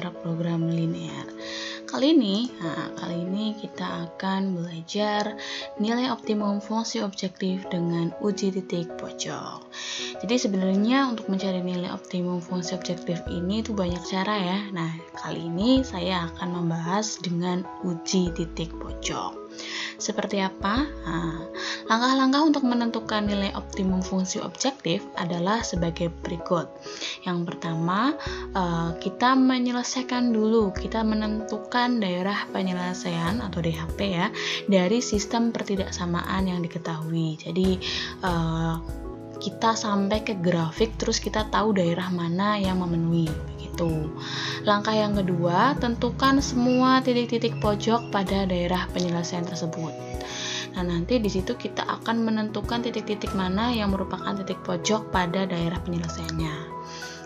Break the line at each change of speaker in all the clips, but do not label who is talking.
dasar program linear. Kali ini kita akan belajar nilai optimum fungsi objektif dengan uji titik pojok. Jadi sebenarnya untuk mencari nilai optimum fungsi objektif ini tuh banyak cara ya. Nah, kali ini saya akan membahas dengan uji titik pojok. Seperti apa? Langkah-langkah untuk menentukan nilai optimum fungsi objektif adalah sebagai berikut. Yang pertama, kita menentukan daerah penyelesaian atau DHP ya, dari sistem pertidaksamaan yang diketahui. Jadi, kita sampai ke grafik, terus kita tahu daerah mana yang memenuhi. Langkah yang kedua, tentukan semua titik-titik pojok pada daerah penyelesaian tersebut. Nah, nanti di situ kita akan menentukan titik-titik mana yang merupakan titik pojok pada daerah penyelesaiannya.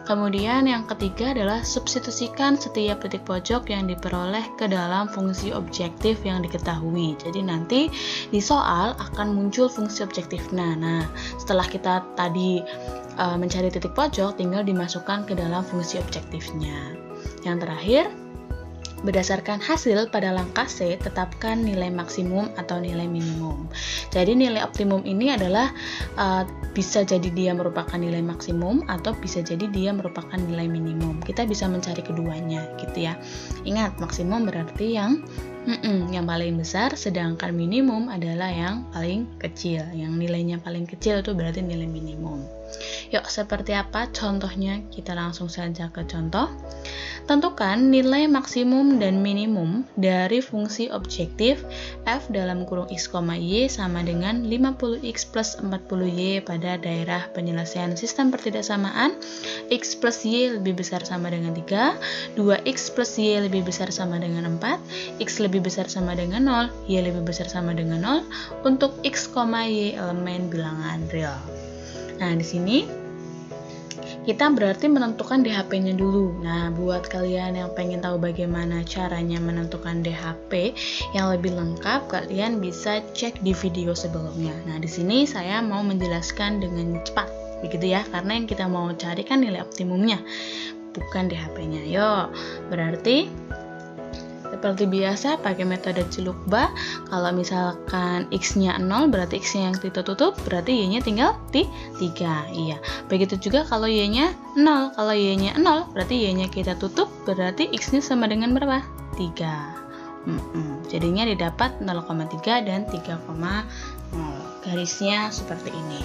Kemudian yang ketiga adalah substitusikan setiap titik pojok yang diperoleh ke dalam fungsi objektif yang diketahui. Jadi nanti di soal akan muncul fungsi objektif. Nah, setelah kita tadi mencari titik pojok, tinggal dimasukkan ke dalam fungsi objektifnya. Yang terakhir, berdasarkan hasil pada langkah C, tetapkan nilai maksimum atau nilai minimum. Jadi nilai optimum ini adalah bisa jadi dia merupakan nilai maksimum atau bisa jadi dia merupakan nilai minimum. Kita bisa mencari keduanya gitu ya. Ingat, maksimum berarti yang paling besar, sedangkan minimum adalah yang paling kecil. Yang nilainya paling kecil itu berarti nilai minimum. Yuk, seperti apa contohnya? Kita langsung saja ke contoh. Tentukan nilai maksimum dan minimum dari fungsi objektif f dalam kurung x, y sama dengan 50x plus 40y pada daerah penyelesaian sistem pertidaksamaan. X plus y lebih besar sama dengan 3, 2x plus y lebih besar sama dengan 4, x lebih besar sama dengan 0, y lebih besar sama dengan 0 untuk x, y elemen bilangan real. Nah, di sini kita berarti menentukan DHP-nya dulu. Nah, buat kalian yang pengen tahu bagaimana caranya menentukan DHP yang lebih lengkap, kalian bisa cek di video sebelumnya. Nah, di sini saya mau menjelaskan dengan cepat, begitu ya, karena yang kita mau cari kan nilai optimumnya, bukan DHP-nya. Yuk, berarti seperti biasa pakai metode Cilukba. Kalau misalkan x-nya 0 berarti x-nya yang ditutup, berarti y-nya tinggal di 3. Iya. Begitu juga kalau y-nya 0. Kalau y-nya 0 berarti y-nya kita tutup, berarti x-nya sama dengan berapa? 3. Jadinya didapat 0,3 dan 3,0. Garisnya seperti ini.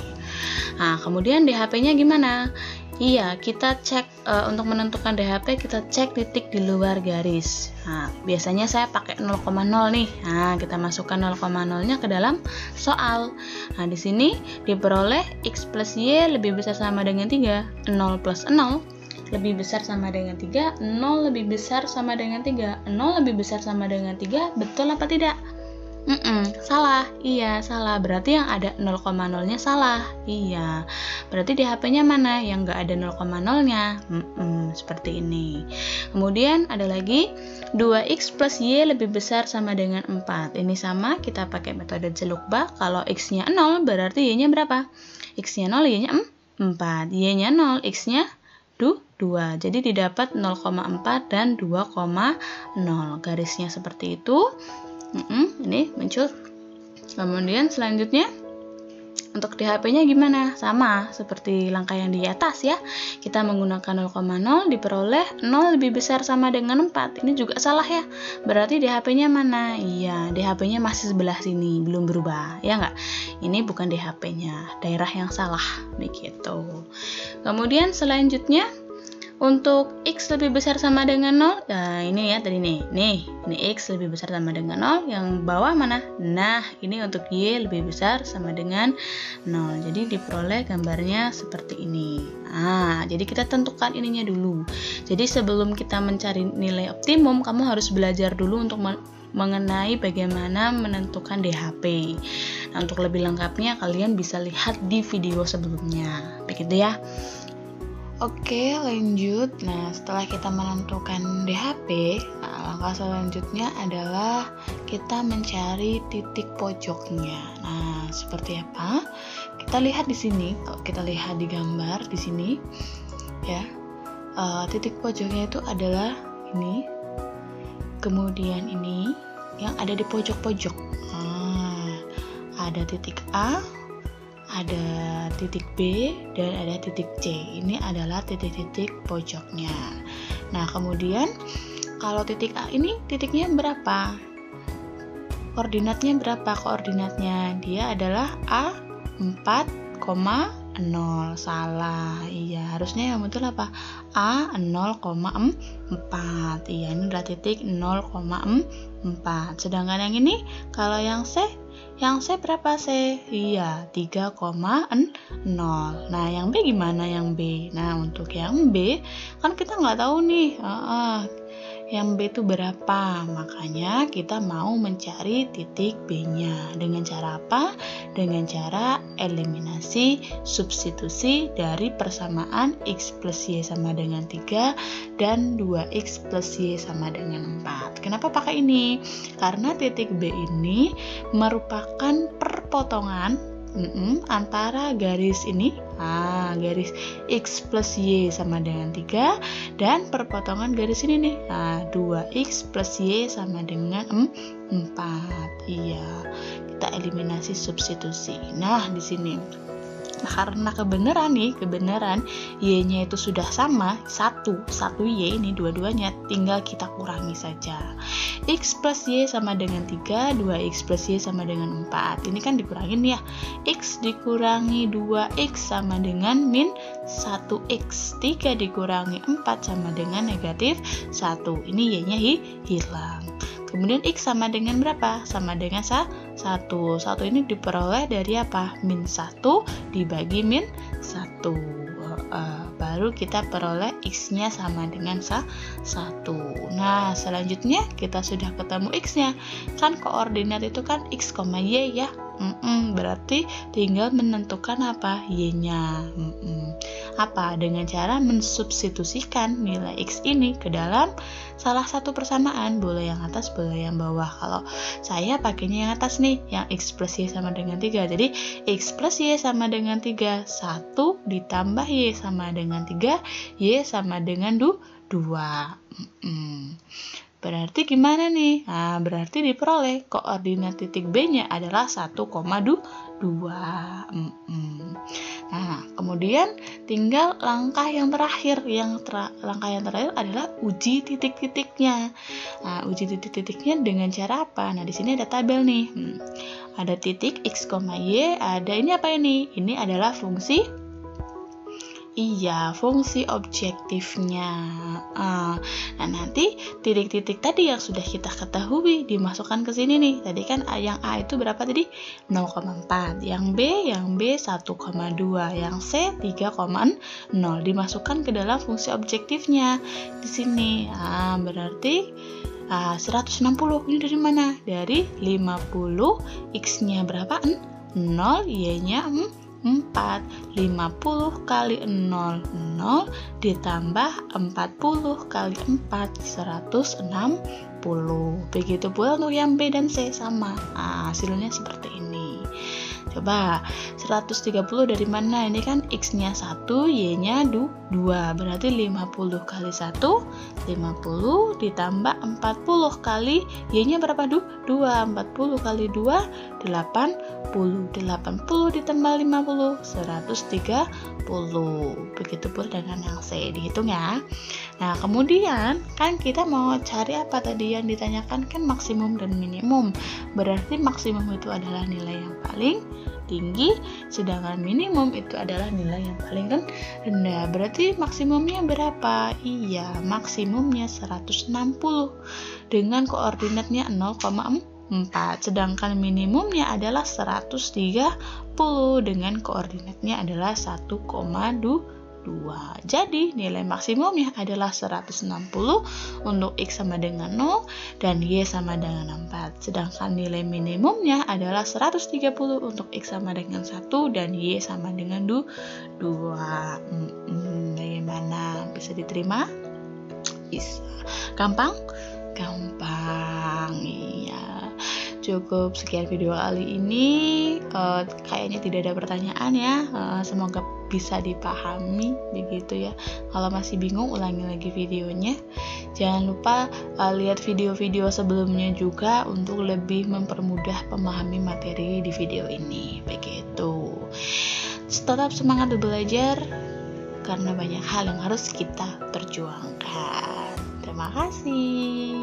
Nah, kemudian DHP-nya gimana? Iya, kita cek untuk menentukan DHP, kita cek titik di luar garis. Nah, biasanya saya pakai 0,0 nih. Nah, kita masukkan 0,0-nya ke dalam soal. Nah, di sini diperoleh x plus y lebih besar sama dengan 3. 0 plus 0 lebih besar sama dengan 3. 0 lebih besar sama dengan 3. 0 lebih besar sama dengan 3. Betul apa tidak? Salah. Iya, salah. Berarti yang ada 0,0-nya salah. Iya. Berarti DHP-nya mana? Yang nggak ada 0,0-nya. Seperti ini. Kemudian ada lagi 2x plus y lebih besar sama dengan 4. Ini sama, kita pakai metode Cilukba. Kalau x-nya 0, berarti y-nya berapa? X-nya 0, y-nya 4. Y-nya 0, x-nya 2. Jadi didapat 0,4 dan 2,0. Garisnya seperti itu. Ini muncul. Kemudian selanjutnya untuk DHP-nya gimana? Sama seperti langkah yang di atas ya. Kita menggunakan 0,0 diperoleh 0 lebih besar sama dengan 4. Ini juga salah ya. Berarti DHP-nya mana? Iya, DHP-nya masih sebelah sini, belum berubah. Ya enggak? Ini bukan DHP-nya, daerah yang salah begitu. Kemudian selanjutnya untuk x lebih besar sama dengan 0, nah ini ya tadi nih, ini x lebih besar sama dengan 0, yang bawah mana? Nah, ini untuk y lebih besar sama dengan 0, jadi diperoleh gambarnya seperti ini. Nah, jadi kita tentukan ininya dulu. Jadi sebelum kita mencari nilai optimum, kamu harus belajar dulu untuk mengenai bagaimana menentukan DHP. Nah, untuk lebih lengkapnya kalian bisa lihat di video sebelumnya, begitu ya. Oke, lanjut. Nah, setelah kita menentukan DHP, langkah selanjutnya adalah kita mencari titik pojoknya. Nah, seperti apa? Kita lihat di sini. Kalau kita lihat di gambar di sini, ya, titik pojoknya itu adalah ini, kemudian ini yang ada di pojok-pojok. Ada titik A, ada titik B, dan ada titik C. Ini adalah titik-titik pojoknya. Nah, kemudian kalau titik A ini titiknya berapa? Koordinatnya berapa? Koordinatnya dia adalah A 4,0. Salah. Iya, harusnya yang betul apa? A 0,4. Iya, ini adalah titik 0,4. Sedangkan yang ini, kalau yang C berapa C? Iya, 3,0. Nah, yang B gimana yang B? Nah, untuk yang B, kan kita nggak tahu nih. Yang B itu berapa? Makanya kita mau mencari titik B-nya. Dengan cara apa? Dengan cara eliminasi substitusi dari persamaan X plus Y sama dengan 3 dan 2X plus Y sama dengan 4. Kenapa pakai ini? Karena titik B ini merupakan perpotongan antara garis ini, garis X plus Y sama dengan 3, dan perpotongan garis ini nih, 2X plus Y sama dengan 4. Iya, kita eliminasi substitusi. Nah, di sini, karena kebenaran Y-nya itu sudah sama, 1 Y ini dua-duanya, tinggal kita kurangi saja. X plus Y sama dengan 3, 2X plus Y sama dengan 4. Ini kan dikurangin ya. X dikurangi 2X sama dengan min 1X. 3 dikurangi 4 sama dengan negatif 1. Ini Y-nya hilang. Kemudian X sama dengan berapa? Sama dengan 1. 1 ini diperoleh dari apa? Min 1 dibagi min 1. Baru kita peroleh X-nya sama dengan 1. Nah, selanjutnya kita sudah ketemu X-nya. Kan koordinat itu kan X, Y ya. Berarti tinggal menentukan apa? Y-nya. Apa? Dengan cara mensubstitusikan nilai X ini ke dalam salah satu persamaan, boleh yang atas, boleh yang bawah. Kalau saya pakainya yang atas nih, yang X plus Y sama dengan 3. Jadi X plus Y sama dengan 3, 1 ditambah Y sama dengan 3, Y sama dengan 2. Berarti gimana nih? Nah, berarti diperoleh koordinat titik B-nya adalah 1,2. Nah, kemudian tinggal langkah yang terakhir. Langkah yang terakhir adalah uji titik-titiknya. Nah, uji titik-titiknya dengan cara apa? Nah, di sini ada tabel nih. Ada titik X, Y, ada ini apa ini? Ini adalah fungsi objektifnya. Nah, nanti titik-titik tadi yang sudah kita ketahui dimasukkan ke sini nih. Tadi kan yang A itu berapa tadi? 0,4. Yang B 1,2. Yang C 3,0. Dimasukkan ke dalam fungsi objektifnya di sini. Berarti 160. Ini dari mana? Dari 50. X-nya berapa? 0, Y-nya 4. 50 kali 0 ditambah 40 kali 4 160. Begitu pula untuk yang B dan C sama. Hasilnya seperti ini. Coba 130 dari mana? Ini kan X-nya 1, Y-nya 2. Berarti 50 kali 1 50 ditambah 40 kali Y-nya berapa? 2. 40 kali 2 80. 80 ditambah 50 130. Begitu pula dengan yang C, dihitung ya. Nah, kemudian kan kita mau cari apa tadi yang ditanyakan, kan maksimum dan minimum. Berarti maksimum itu adalah nilai yang paling tinggi, sedangkan minimum itu adalah nilai yang paling rendah. Berarti maksimumnya berapa? Iya, maksimumnya 160 dengan koordinatnya 0,4, sedangkan minimumnya adalah 130 dengan koordinatnya adalah 1,2. Jadi nilai maksimumnya adalah 160 untuk X sama dengan 0 dan Y sama dengan 4. Sedangkan nilai minimumnya adalah 130 untuk X sama dengan 1 dan Y sama dengan 2. Bagaimana? Bisa diterima? Bisa. Gampang? Gampang, iya. cukup sekian video kali ini. Kayaknya tidak ada pertanyaan ya. Semoga bisa dipahami begitu ya. Kalau masih bingung, ulangi lagi videonya. Jangan lupa lihat video-video sebelumnya juga untuk lebih mempermudah memahami materi di video ini begitu. Tetap semangat belajar karena banyak hal yang harus kita perjuangkan. Terima kasih.